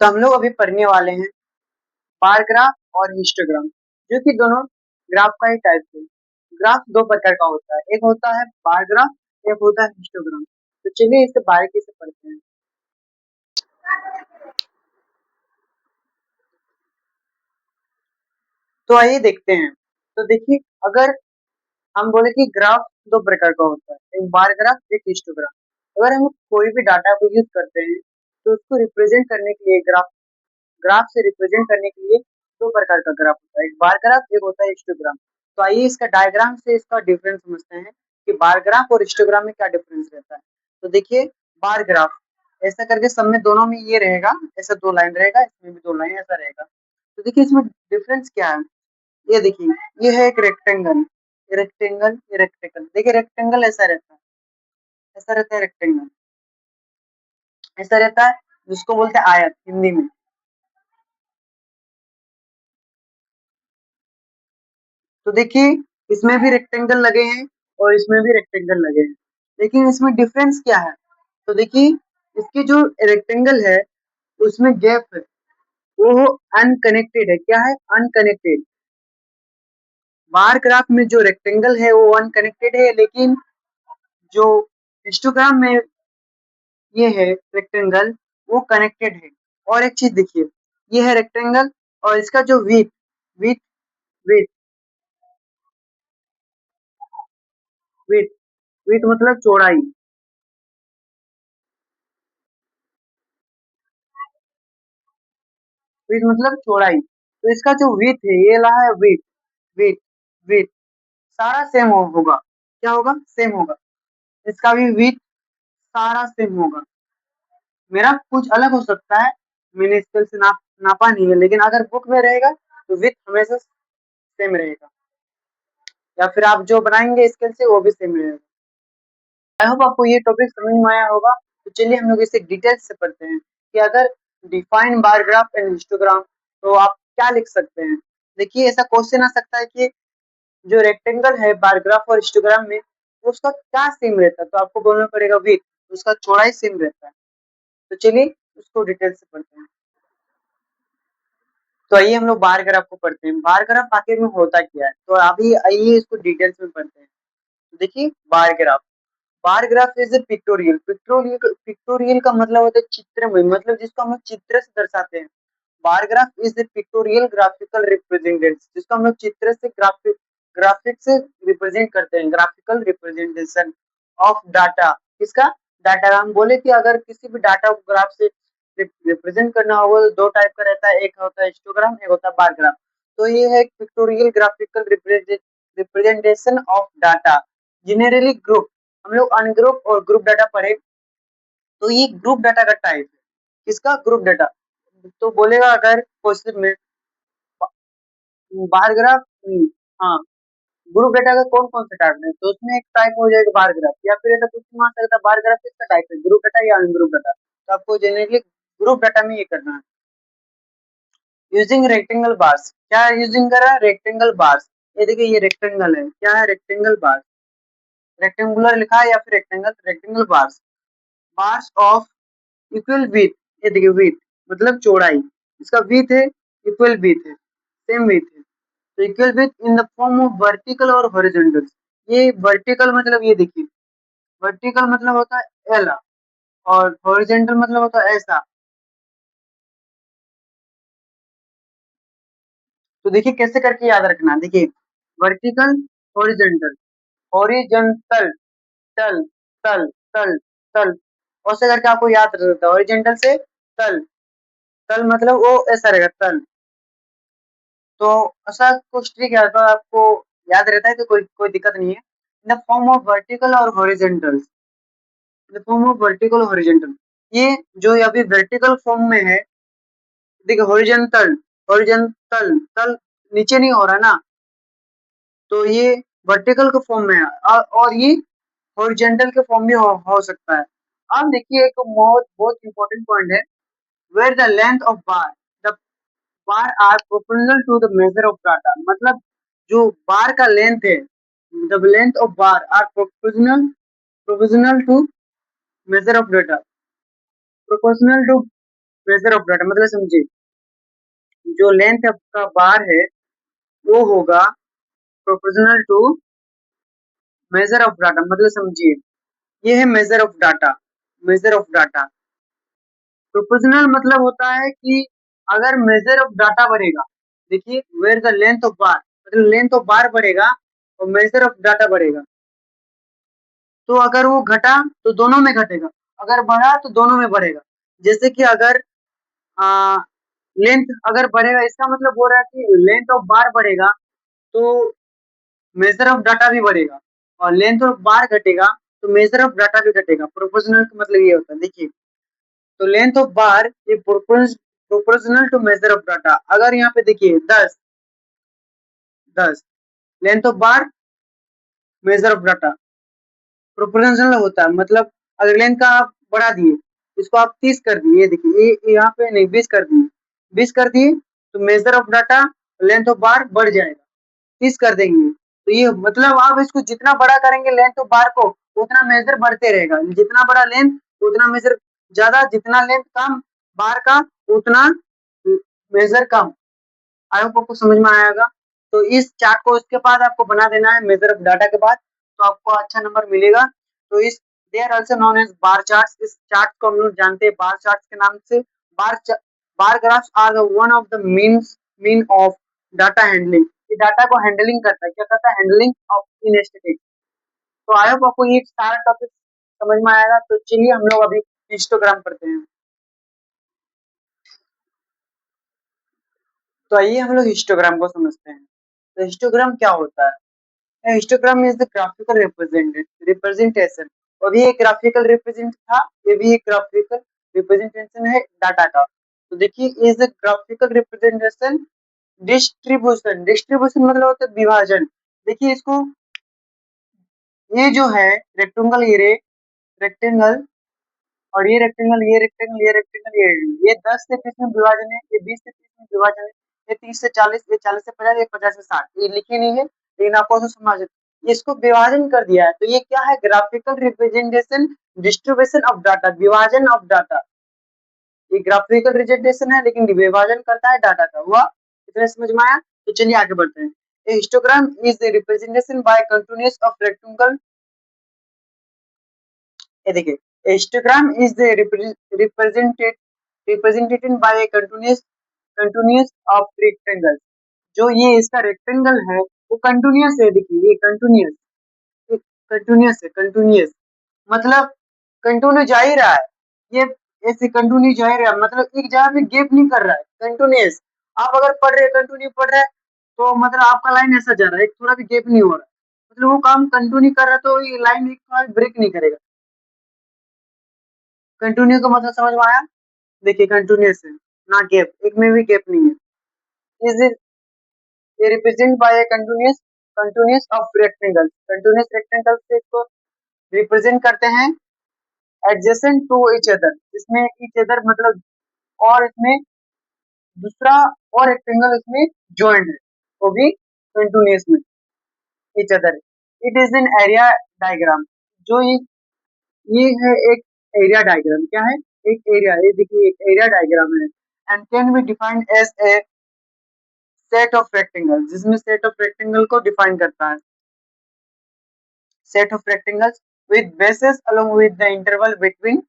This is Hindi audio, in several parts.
तो हम लोग अभी पढ़ने वाले हैं बार ग्राफ और हिस्टोग्राम, जो कि दोनों ग्राफ का ही टाइप है। ग्राफ दो प्रकार का होता है, एक होता है बार ग्राफ, एक होता है हिस्टोग्राम। तो चलिए इसे बारीकी से पढ़ते हैं। तो आइए देखते हैं। तो देखिए, अगर हम बोले कि ग्राफ दो प्रकार का होता है, एक बार ग्राफ, एक हिस्टोग्राम। अगर हम कोई भी डाटा को यूज करते हैं तो उसको रिप्रेजेंट करने के लिए ग्राफ ग्राफ से रिप्रेजेंट करने के लिए दो प्रकार का ग्राफ होता है, एक बार ग्राफ, एक होता है हिस्टोग्राम। तो आइए इसका डायग्राम से इसका डिफरेंस समझते हैं कि बार ग्राफ और हिस्टोग्राम में क्या डिफरेंस रहता है। तो देखिए, बार ग्राफ ऐसा करके सब में दोनों में ये रहेगा, ऐसा दो लाइन रहेगा, इसमें भी दो लाइन ऐसा रहेगा। तो देखिए इसमें डिफरेंस क्या है। ये देखिए, ये है एक रेक्टेंगल, ये रेक्टेंगल, ये रेक्टेंगल। देखिए रेक्टेंगल ऐसा रहता है, ऐसा रहता है रेक्टेंगल, ऐसा रहता है, जिसको बोलते हैं आयत हिंदी में। तो देखिए, इसमें भी रेक्टेंगल लगे हैं और इसमें भी रेक्टेंगल लगे हैं, लेकिन इसमें डिफरेंस क्या है। तो देखिए, इसकी जो रेक्टेंगल है उसमें गैप है, वो अनकनेक्टेड है। क्या है? अनकनेक्टेड। बार ग्राफ में जो रेक्टेंगल है वो अनकनेक्टेड है, लेकिन जो हिस्टोग्राम में ये है रेक्टेंगल, वो कनेक्टेड है। और एक चीज देखिए, ये है रेक्टेंगल और इसका जो with with with with with मतलब चौड़ाई, विथ मतलब चौड़ाई। तो इसका जो विथ है, ये रहा है विथ विथ विथ, सारा सेम होगा। क्या होगा? सेम होगा। इसका भी विथ सारा सेम होगा। मेरा कुछ अलग हो सकता है, मैंने स्केल से नापा नहीं है, लेकिन अगर बुक में रहेगा तो विथ हमेशा सेम रहेगा, या फिर आप जो बनाएंगे स्केल से वो भी सेम रहेगा। आई होप आपको ये टॉपिक समझ में आया होगा। तो चलिए हम लोग इसे डिटेल्स से पढ़ते हैं कि अगर define bar graph and histogram, तो आप क्या लिख सकते हैं। देखिए, ऐसा क्वेश्चन आ सकता है कि जो रेक्टेंगल है बार ग्राफ और हिस्टोग्राम में, उसका क्या सेम रहता है। तो आपको बोलना पड़ेगा विथ, उसका चौड़ाई सेम रहता है। तो चलिए उसको डिटेल से पढ़ते हैं। तो आइए हम लोग बार ग्राफ को पढ़ते हैं। बार ग्राफ आखिर में होता क्या है, तो अभी आइए इसको डिटेल्स में पढ़ते हैं। तो देखिए, bar graph, bar graph is a pictorial. Pictorial का मतलब होता है चित्रमय, मतलब जिसको हम लोग चित्र से दर्शाते हैं। Bar graph is a pictorial graphical representation, जिसको हम लोग चित्र से ग्राफिक से रिप्रेजेंट करते हैं, ग्राफिकल रिप्रेजेंटेशन ऑफ डाटा। किसका? डाटा का। हम बोले कि अगर किसी भी डाटा को ग्राफ से रिप्रेजेंट करना होगा तो दो टाइप का रहता है, एक होता है हिस्टोग्राम, एक होता है बार ग्राफ। तो ये है pictorial graphical representation of data, generally group. हम लोग अनग्रुप और ग्रुप डाटा पढ़े, तो ये ग्रुप डाटा का टाइप है। किसका? Group data. तो बोलेगा अगर क्वेश्चन में बार ग्राफ, हाँ, ग्रुप डाटा का कौन कौन सा टाइप है, तो उसमें एक टाइप हो जाएगा बार ग्राफ। या फिर ऐसा कुछ मान सकता है बार ग्राफ किसका टाइप है, ग्रुप डाटा या अनग्रुप डाटा। तो आपको जनरली ग्रुप डाटा में ये करना है। यूजिंग रेक्टेंगल बार्स, क्या यूजिंग कर रहा है? Rectangle bars. ये देखिए, ये रेक्टेंगल है, क्या है? Rectangle bars. रेक्टेंगुलर लिखा है या फिर rectangle, rectangle bars. Bars of equal with, ये देखिए विथ मतलब चौड़ाई, इसका विथ है, इक्वल विथ है, सेम विथ है। तो equal with in the form of vertical और हॉरिजॉन्टल। ये वर्टिकल मतलब ये देखिए, वर्टिकल मतलब होता है एल, और हॉरिजॉन्टल मतलब होता है ऐसा। तो देखिए कैसे करके याद रखना। देखिए, वर्टिकल, हॉरिजॉन्टल, हॉरिजॉन्टल, तल, तल, तल, तल, ऐसे करके आपको याद रहता है। हॉरिजॉन्टल से तल, तल मतलब वो ऐसा रहेगा, तल। तो ऐसा कुछ ट्रिक है तो आपको याद रहता है तो कोई दिक्कत नहीं है। In the form of vertical और horizontal, in the form of vertical और हॉरिजॉन्टल। ये जो अभी वर्टिकल फॉर्म में है, देखिए हॉरिजॉन्टल, हॉरिजॉन्टल तल नीचे नहीं हो रहा ना, तो ये वर्टिकल के फॉर्म में है। और ये हॉरिजॉन्टल के फॉर्म में हो सकता है। अब देखिए, एक बहुत बहुत इंपॉर्टेंट पॉइंट है, where the length of bar, the bar are proportional to the measure of data. मतलब जो बार का लेंथ है, the length of bar are proportional, proportional to measure of data, proportional to measure of data मतलब समझिए, जो लेंथ का बार है वो होगा proportional to measure of data, मतलब समझिए ये है measure of data. Measure of data proportional मतलब होता है कि अगर मेजर ऑफ डाटा बढ़ेगा, देखिए where the length of bar, मतलब लेंथ ऑफ बार बढ़ेगा और मेजर ऑफ डाटा बढ़ेगा, तो अगर वो घटा तो दोनों में घटेगा, अगर बढ़ा तो दोनों में बढ़ेगा। जैसे कि अगर लेंथ अगर बढ़ेगा, इसका मतलब हो रहा है कि लेंथ ऑफ बार बढ़ेगा तो मेजर ऑफ डाटा भी बढ़ेगा, और लेंथ ऑफ बार घटेगा तो मेजर ऑफ डाटा भी घटेगा। प्रोपोर्शनल का मतलब ये होता है, देखिए तो लेंथ ऑफ बार ये proportional to measure of data. अगर यहाँ पे देखिए 10 length of bar measure of data proportional होता है, मतलब अगर लेंथ का आप बढ़ा दिए, इसको आप 30 कर दिए, ये देखिए ये यहाँ पे नहीं 20 कर दिए, 20 कर दिए तो major of data length of बार बढ़ जाएगा, 30 कर देंगे तो ये मतलब आप इसको जितना बड़ा करेंगे लेंथ ऑफ बार को उतना मेजर बढ़ते रहेगा, जितना बड़ा लेंथ उतना मेजर ज्यादा, जितना लेंथ कम बार का उतना मेजर कम। आई होप आपको समझ में आएगा। तो इस चार्ट को इसके बाद आपको बना देना है मेजर ऑफ डाटा के बाद, तो आपको अच्छा नंबर मिलेगा। तो इस they are also known as bar charts, इस चार्ट को हम लोग जानते हैं बार चार्ट्स के नाम से। Bar graphs are the one of the mean of data handling, ये डाटा को हैंडलिंग करता है, क्या करता है, हैंडलिंग ऑफ इन स्टैटिस्टिक्स। तो आई होप आपको ये सारा टॉपिक समझ में आएगा। तो चलिए हम लोग अभी हिस्टोग्राम पढ़ते हैं। तो आइए हम लोग हिस्टोग्राम को समझते हैं। तो हिस्टोग्राम क्या होता है? Histogram is the graphical representation, और भी एक ग्राफिकल रिप्रेजेंट था, ये भी एक ग्राफिकल रिप्रेजेंटेशन है डाटा का। तो देखिए is the graphical representation distribution, distribution मतलब होता है विभाजन। देखिए इसको, ये जो है रेक्टेंगल, रेक्टेंगल और ये रेक्टेंगल, ये रेक्टेंगल, ये रेक्टेंगल, ये 10 से 20 में विभाजन है, ये 20 से 30 में विभाजन है, ये 30 से 40, ये 40 से 50, ये 50 से 60, ये लिखे नहीं है लेकिन आपको तो समझ, इसको विभाजन कर दिया है। तो ये क्या है, graphical representation distribution of data, विभाजन ऑफ डाटा। ये ग्राफिकल रिप्रेजेंटेशन है लेकिन विभाजन करता है डाटा का, हुआ इतना समझ में आया। तो चलिए आगे बढ़ते हैं। A histogram is the representation by continuous of rectangle, ये देखिए histogram is the represented by A continuous of rectangle. जो ये इसका रेक्टेंगल है वो कंटिन्यूअस है, देखिए ये कंटिन्यूअस है, कंटिन्यूअस मतलब कंटिन्यू जा ही रहा है, ये ऐसे कंटिन्यू जा ही रहा है, मतलब एक जगह पे गेप नहीं कर रहा है, कंटिन्यूअस। आप अगर पढ़ रहे कंटिन्यू पढ़ रहे हैं तो मतलब आपका लाइन ऐसा जा रहा है, एक थोड़ा भी गेप नहीं हो रहा है, मतलब वो काम कंटिन्यू कर रहा है तो ये लाइन एक ब्रेक नहीं करेगा। कंटिन्यू का मतलब समझ में आया, देखिए कंटिन्यूअस है ना गैप, एक में भी गैप नहीं है। इज ये represent by continuous continuous of rectangle, continuous rectangle से इसको रिप्रेजेंट करते हैं एडजेसेंट टू ईच अदर, इसमें ईच अदर मतलब और इसमें दूसरा और रेक्टेंगल इसमें ज्वाइंट है, वो भी कंटिन्यूअस में each other. It is an area diagram, जो ये है एक एरिया डायग्राम, क्या है, एक एरिया, ये देखिए एक एरिया डायग्राम है and can be defined as a set of rectangle, जिसमें सेट ऑफ रेक्टेंगल को डिफाइन करता है, set of rectangles with bases along with the interval between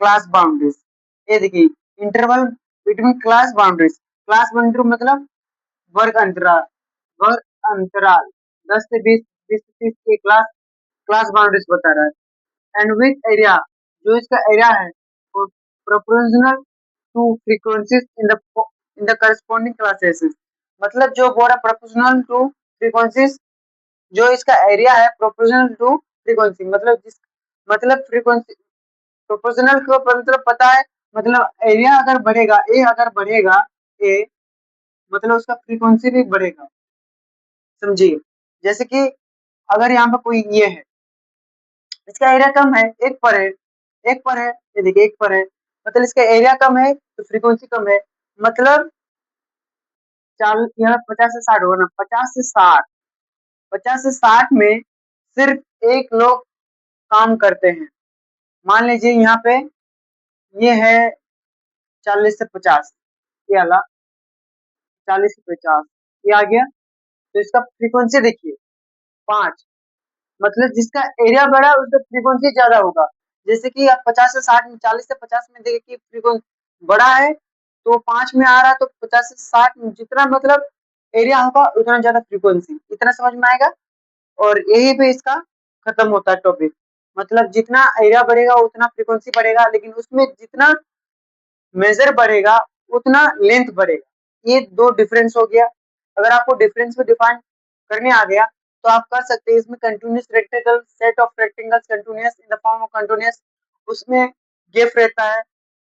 class boundaries. ये देखिए इंटरवल बिटवीन क्लास बाउंड्री मतलब वर्ग अंतराल, वर्ग अंतराल 10 से 20, 20 से 30 के क्लास क्लास बाउंड्रीज बता रहा है। एंड विथ एरिया, जो इसका एरिया है वो proportional two frequencies in the corresponding classes, मतलब जो बोला प्रोपोर्शनल टू फ्रीक्वेंसीज, जो इसका एरिया है प्रोपोर्शनल टू फ्रीक्वेंसी, मतलब जिस मतलब फ्रीक्वेंसी प्रोपोर्शनल को मतलब पता है, मतलब एरिया अगर बढ़ेगा, ए अगर बढ़ेगा, ए मतलब उसका फ्रीक्वेंसी भी बढ़ेगा, समझिए। जैसे कि अगर यहाँ पे कोई ये है, इसका एरिया कम है, एक पर है, एक पर है, ये देखिए एक पर है, मतलब इसका एरिया कम है तो फ्रीक्वेंसी कम है, मतलब चाल यहाँ 50 से 60 होगा ना, 50 से 60, 50 से 60 में सिर्फ एक लोग काम करते हैं। मान लीजिए यहाँ पे ये है 40 से 50, ये वाला 40 से 50, ये आ गया। तो इसका फ्रीक्वेंसी देखिए 5, मतलब जिसका एरिया बड़ा है उसका फ्रीक्वेंसी ज्यादा होगा। जैसे कि आप 50 से 60 में, 40 से 50 में देखिए कि फ्रीक्वेंसी बड़ा है तो 5 में आ रहा है, तो 50 से 60 में जितना मतलब एरिया होगा उतना ज्यादा फ्रीक्वेंसी, इतना समझ में आएगा। और यही पे इसका खत्म होता है टॉपिक। मतलब जितना एरिया बढ़ेगा उतना फ्रीक्वेंसी बढ़ेगा, लेकिन उसमें जितना मेजर बढ़ेगा उतना लेंथ बढ़ेगा। ये दो डिफरेंस हो गया। अगर आपको डिफरेंस को डिफाइन करने आ गया तो आप कर सकते हैं। इसमें continuous rectangle, set of rectangles continuous in the form of continuous, उसमें गेप रहता है,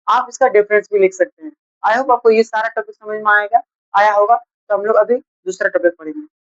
आप इसका डिफरेंस भी लिख सकते हैं। आई होप आपको ये सारा टॉपिक समझ में आएगा, आया होगा। तो हम लोग अभी दूसरा टॉपिक पढ़ेंगे।